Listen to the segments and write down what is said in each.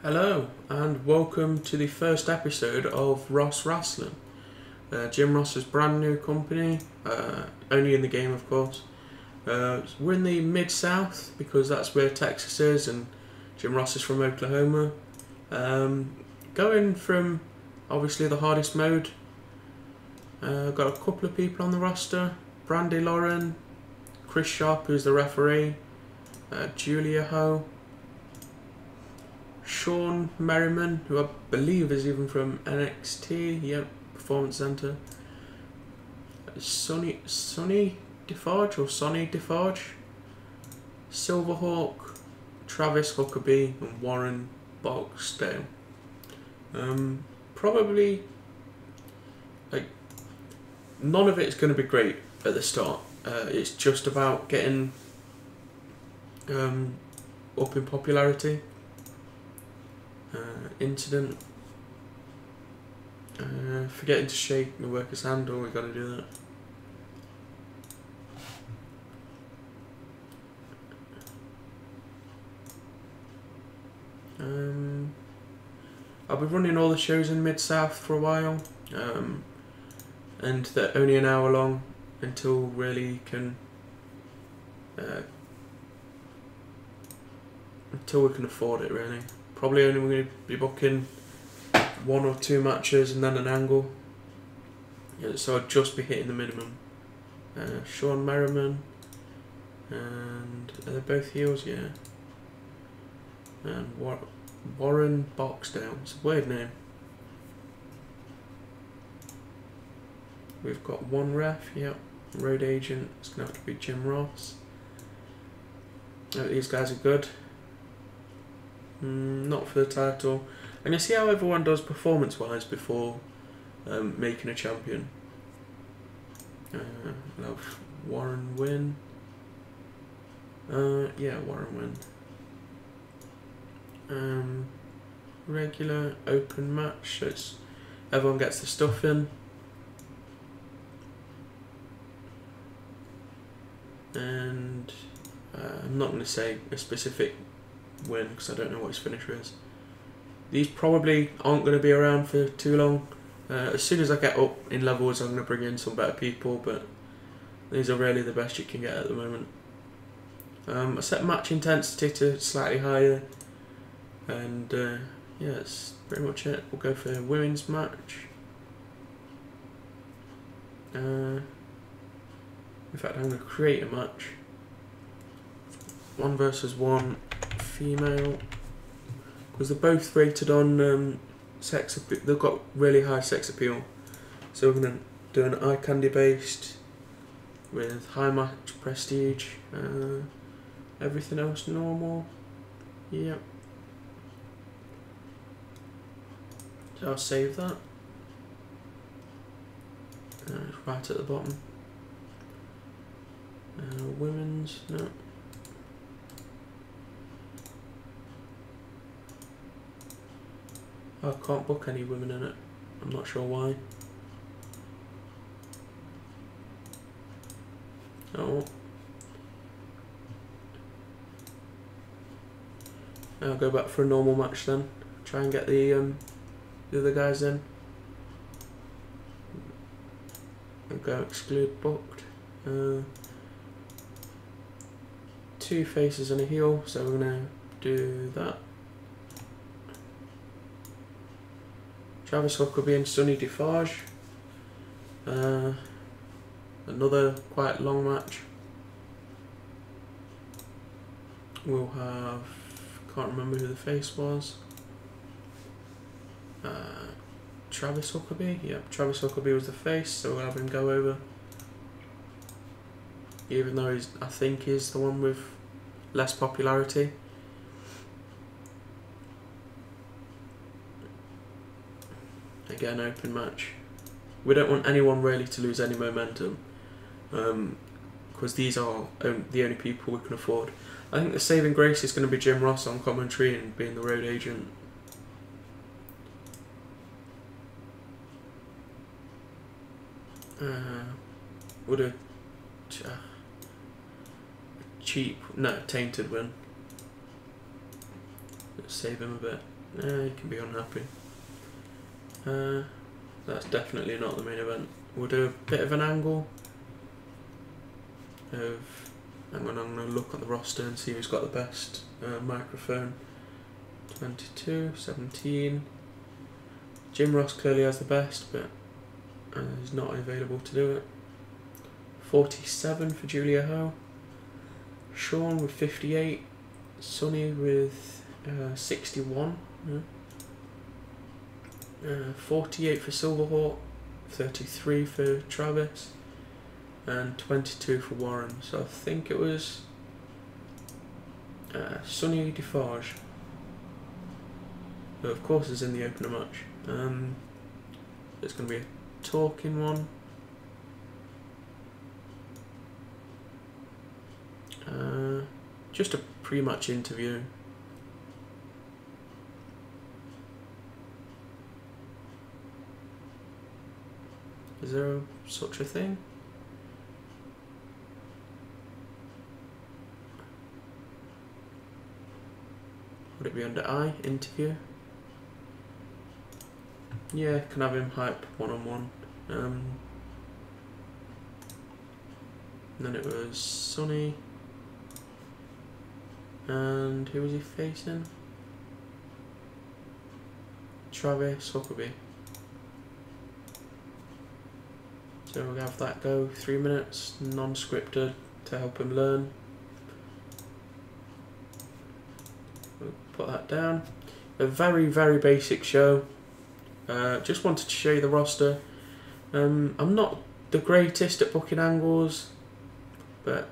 Hello and welcome to the first episode of Rasslin. Jim Ross's brand new company, only in the game of course. We're in the mid-south because that's where Texas is and Jim Ross is from Oklahoma. Going from obviously the hardest mode. Got a couple of people on the roster. Brandy Lauren, Chris Sharp who's the referee, Julia Ho, Sean Merriman, who I believe is even from NXT, Performance Center. Sonny Defarge or Sonny Defarge, Silverhawk, Travis Huckabee, and Warren Barksdale. Probably, none of it's going to be great at the start. It's just about getting up in popularity. Incident. Forgetting to shake the worker's hand, we got to do that. I'll be running all the shows in Mid-South for a while, and they're only an hour long until really can until we can afford it really. Probably only going to be booking 1 or 2 matches and then an angle. So I'd just be hitting the minimum. Sean Merriman, and are they both heels? Yeah. And Warren Barksdale. It's a weird name. We've got one ref. Yep. Road agent. It's gonna have to be Jim Ross. These guys are good. Not for the title. And you see how everyone does performance-wise before making a champion. We'll have Warren win. Yeah, Warren win. Regular open match, so it's everyone gets the stuff in. And I'm not going to say a specific win because I don't know what his finisher is. These probably aren't going to be around for too long. As soon as I get up in levels I'm going to bring in some better people, but these are really the best you can get at the moment. I set match intensity to slightly higher, and yeah, that's pretty much it. We'll go for a women's match. In fact, I'm going to create a match. 1 versus 1 female, because they're both rated on sex appeal. They've got really high sex appeal, so we're going to do an eye candy based with high match prestige. Everything else normal. Yep. So I'll save that. It's right at the bottom. Women's, no. I can't book any women in it. I'm not sure why. Oh. I'll go back for a normal match then. Try and get the other guys in. I'll go exclude booked. 2 faces and a heel, so we're gonna do that. Travis Huckabee and Sonny Defarge. Another quite long match. We'll have, can't remember who the face was. Travis Huckabee. Yep, Travis Huckabee was the face, so we'll have him go over. Even though he's, I think, is the one with less popularity. Again, open match. We don't want anyone really to lose any momentum, because these are the only people we can afford. I think the saving grace is going to be Jim Ross on commentary and being the road agent. Would a cheap, no, tainted win. Let's save him a bit. You can be unhappy. That's definitely not the main event. We'll do a bit of an angle of... I'm going to look at the roster and see who's got the best microphone. 22, 17. Jim Ross clearly has the best, but he's not available to do it. 47 for Julia Ho. Sean with 58. Sonny with 61. Yeah. 48 for Silverhawk. 33 for Travis. And 22 for Warren. So I think it was Sonny Defarge, who of course is in the opener match. It's going to be a talking one. Just a pre-match interview. Is there such a thing? Would it be under I, interview? Yeah, can have him hype one-on-one. And then it was Sonny. And who was he facing? Travis Huckabee. So we'll have that go. 3 minutes, non-scripted, to help him learn. We'll put that down. A very, very basic show. Just wanted to show you the roster. I'm not the greatest at booking angles, but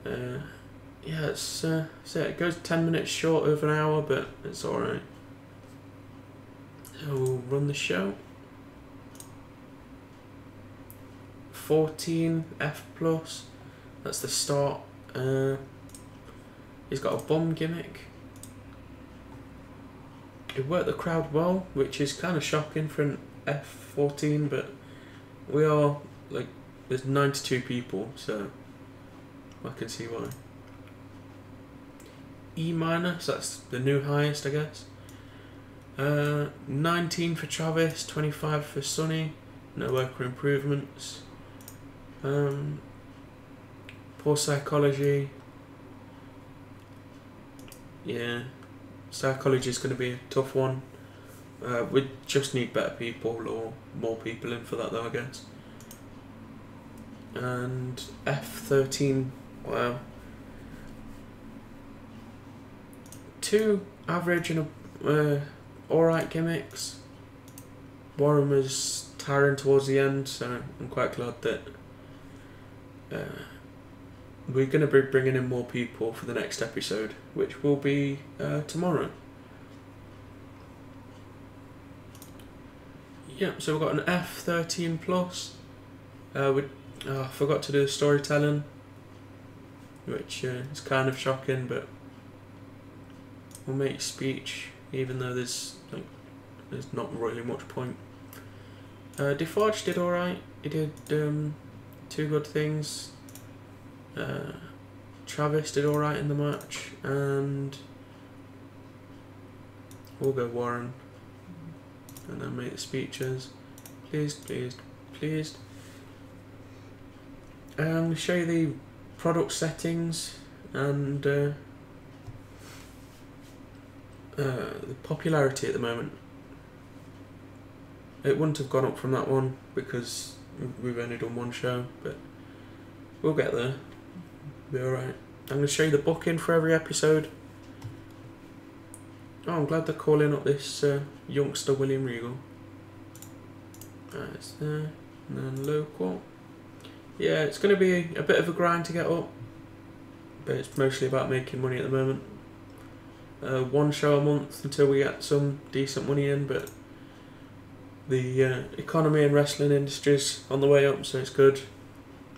yeah, so it goes 10 minutes short of an hour, but it's alright. So we'll run the show. 14 F+, that's the start. He's got a bomb gimmick. It worked the crowd well, which is kind of shocking for an F14, but we are, like, there's 92 people, so I can see why. E-, so that's the new highest, I guess. 19 for Travis, 25 for Sonny, no worker improvements. Poor psychology. Yeah, psychology is going to be a tough one. We just need better people, or more people in for that though, I guess. And F13, wow. 2 average and alright gimmicks. Warren was tiring towards the end, so I'm quite glad that we're going to be bringing in more people for the next episode, which will be tomorrow. Yeah, so we've got an F13+. I forgot to do the storytelling, which is kind of shocking, but we'll make speech, even though there's not really much point. Defarge did alright. He did 2 good things. Travis did alright in the match, and we'll go Warren and then make the speeches. Pleased. I'm going to show you the product settings and the popularity at the moment. It wouldn't have gone up from that one because we've only done 1 show, but we'll get there. Be alright. I'm going to show you the booking for every episode. Oh, I'm glad they're calling up this youngster William Regal. It's there. And then local. Yeah, it's going to be a bit of a grind to get up, but it's mostly about making money at the moment. 1 show a month until we get some decent money in, but the economy and wrestling industry's on the way up, so it's good.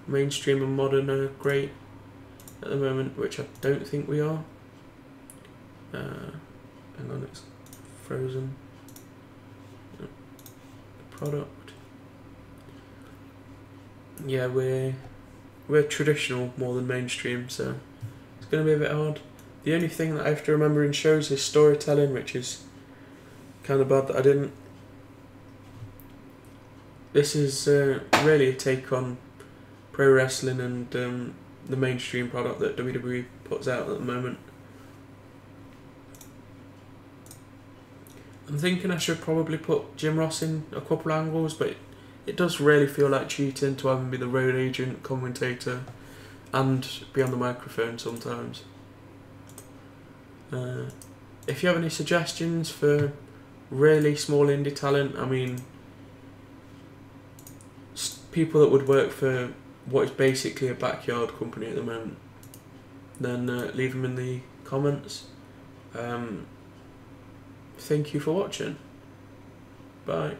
Mainstream and modern are great at the moment, which I don't think we are. Hang on, it's frozen. Product. Yeah, we're traditional more than mainstream, so it's going to be a bit hard. The only thing that I have to remember in shows is storytelling, which is kind of bad that I didn't. This is really a take on pro wrestling and the mainstream product that WWE puts out at the moment. I'm thinking I should probably put Jim Ross in a couple angles, but it does really feel like cheating to have him be the road agent, commentator, and be on the microphone sometimes. If you have any suggestions for really small indie talent, I mean, people that would work for what is basically a backyard company at the moment, then leave them in the comments. Thank you for watching. Bye.